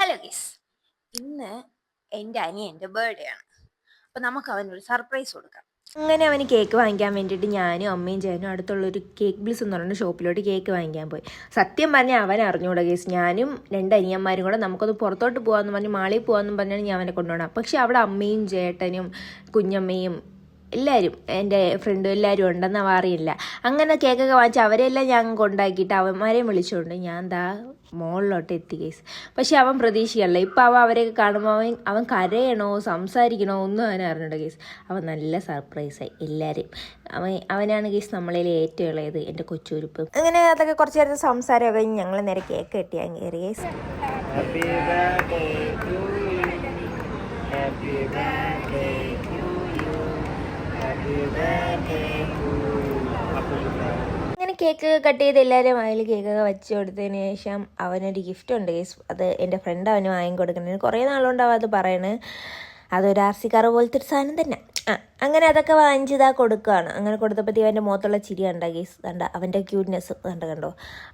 Hello ഗീസ്, ഇന്ന് എൻ്റെ അനിയൻ്റെ ബർത്ത്ഡേ ആണ്. അപ്പോൾ നമുക്ക് അവനൊരു സർപ്രൈസ് കൊടുക്കാം. അങ്ങനെ അവന് കേക്ക് വാങ്ങിക്കാൻ വേണ്ടിയിട്ട് ഞാനും അമ്മയും ചേനും അടുത്തുള്ളൊരു കേക്ക് ബ്ലിസ് എന്ന് പറയുന്ന ഷോപ്പിലോട്ട് കേക്ക് വാങ്ങിക്കാൻ പോയി. സത്യം പറഞ്ഞാൽ അവൻ അറിഞ്ഞൂടാ ഗീസ്. ഞാനും രണ്ട് അനിയന്മാരും കൂടെ നമുക്കൊന്ന് പുറത്തോട്ട് പോകാമെന്ന് പറഞ്ഞ് മാളിൽ പോകാമെന്ന് പറഞ്ഞാണ് ഞാൻ അവനെ കൊണ്ടുപോകണം. പക്ഷേ അവിടെ അമ്മയും ചേട്ടനും കുഞ്ഞമ്മയും എല്ലാവരും എൻ്റെ ഫ്രണ്ടും എല്ലാവരും ഉണ്ടെന്ന് അവ അറിയില്ല. അങ്ങനെ കേക്കൊക്കെ വാങ്ങിച്ച് അവരെല്ലാം ഞാൻ കൊണ്ടാക്കിയിട്ട് അവന്മാരെയും വിളിച്ചുകൊണ്ട് ഞാൻ മുകളിലോട്ട് എത്തി കേസ്. പക്ഷെ അവൻ പ്രതീക്ഷയല്ല. ഇപ്പം അവരെയൊക്കെ കാണുമ്പോൾ അവൻ കരയണോ സംസാരിക്കണോ ഒന്നും അവൻ അറിഞ്ഞിട്ടുണ്ട് കേസ്. അവൻ നല്ല സർപ്രൈസായി എല്ലാവരും. അവനാണ് കേസ് നമ്മളതിൽ ഏറ്റവും ഇളയത്, എൻ്റെ കൊച്ചുരുപ്പ്. അങ്ങനെ അതൊക്കെ കുറച്ച് നേരത്തെ സംസാരമൊക്കെ കഴിഞ്ഞ് ഞങ്ങൾ നേരെ കേക്ക് കെട്ടിയാൻ കയറി കേസ്. അങ്ങനെ കേക്ക് കട്ട് ചെയ്ത് എല്ലാവരും അതിൽ കേക്കൊക്കെ വെച്ച് കൊടുത്തതിന് ശേഷം അവനൊരു ഗിഫ്റ്റ് ഉണ്ട് കേസ്. അത് എൻ്റെ ഫ്രണ്ട് അവന് വാങ്ങിക്കൊടുക്കുന്നത്. കുറേ നാളുകൊണ്ട് അവൻ അത് പറയണത്. അതൊരു RC കാർ പോലത്തെ ഒരു സാധനം തന്നെ. അങ്ങനെ അതൊക്കെ വാങ്ങിച്ചതാ കൊടുക്കുകയാണ്. അങ്ങനെ കൊടുത്തപ്പോഴത്തേക്കും അവൻ്റെ മുഖത്തുള്ള ചിരി കണ്ട കേസ്, കണ്ട അവൻ്റെ ക്യൂട്ട്നെസ് കണ്ടോ.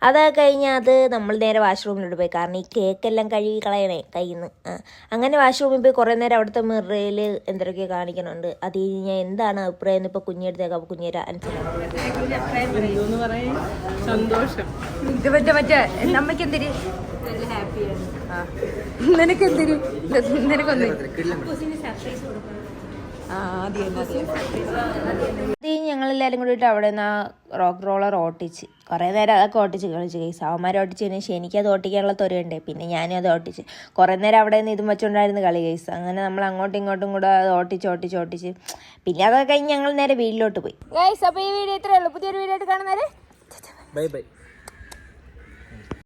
അതൊക്കെ കഴിഞ്ഞാൽ അത് നമ്മൾ നേരെ വാഷ്റൂമിലോട്ട് പോയി. കാരണം ഈ കേക്കെല്ലാം കഴുകി കളയണേ കയ്യിൽ നിന്ന്. അങ്ങനെ വാഷ്റൂമിൽ പോയി കുറേ നേരം അവിടുത്തെ മിററിൽ എന്തൊക്കെയോ കാണിക്കണുണ്ട്. അത് കഴിഞ്ഞാൽ എന്താണ് അഭിപ്രായം എന്ന് ഇപ്പോൾ കുഞ്ഞെടുത്തേക്ക്. അപ്പോൾ കുഞ്ഞേര സന്തോഷം. ഇത് മറ്റേ നമ്മക്കെന്തിരി നിനക്കെന്തിരി നിനക്കൊന്ന് ഞങ്ങളെല്ലാവരും കൂടിയിട്ട് അവിടെ നിന്ന് റോക്ക് റോളർ ഓട്ടിച്ച് കുറേ നേരം അതൊക്കെ ഓട്ടിച്ച് കളിച്ച് കേസ്. അവന്മാർ ഓട്ടിച്ചതിന് ശേഷം എനിക്കത് ഓട്ടിക്കാനുള്ള തൊരയുണ്ടേ. പിന്നെ ഞാനും അത് ഓട്ടിച്ച് കുറേ നേരം അവിടെ നിന്ന് ഇതും വെച്ചുകൊണ്ടായിരുന്നു കളി കേസ്. അങ്ങനെ നമ്മൾ അങ്ങോട്ടും ഇങ്ങോട്ടും കൂടെ അത് ഓട്ടിച്ച് പിന്നെ അതൊക്കെ കഴിഞ്ഞ് ഞങ്ങൾ നേരെ വീട്ടിലോട്ട് പോയി ഗൈസ്. അപ്പോൾ ഈ വീഡിയോ ഇത്രയേ ഉള്ളൂ. പുതിയൊരു വീഡിയോ ആയിട്ട് കാണുന്നവരെ ബൈ ബൈ.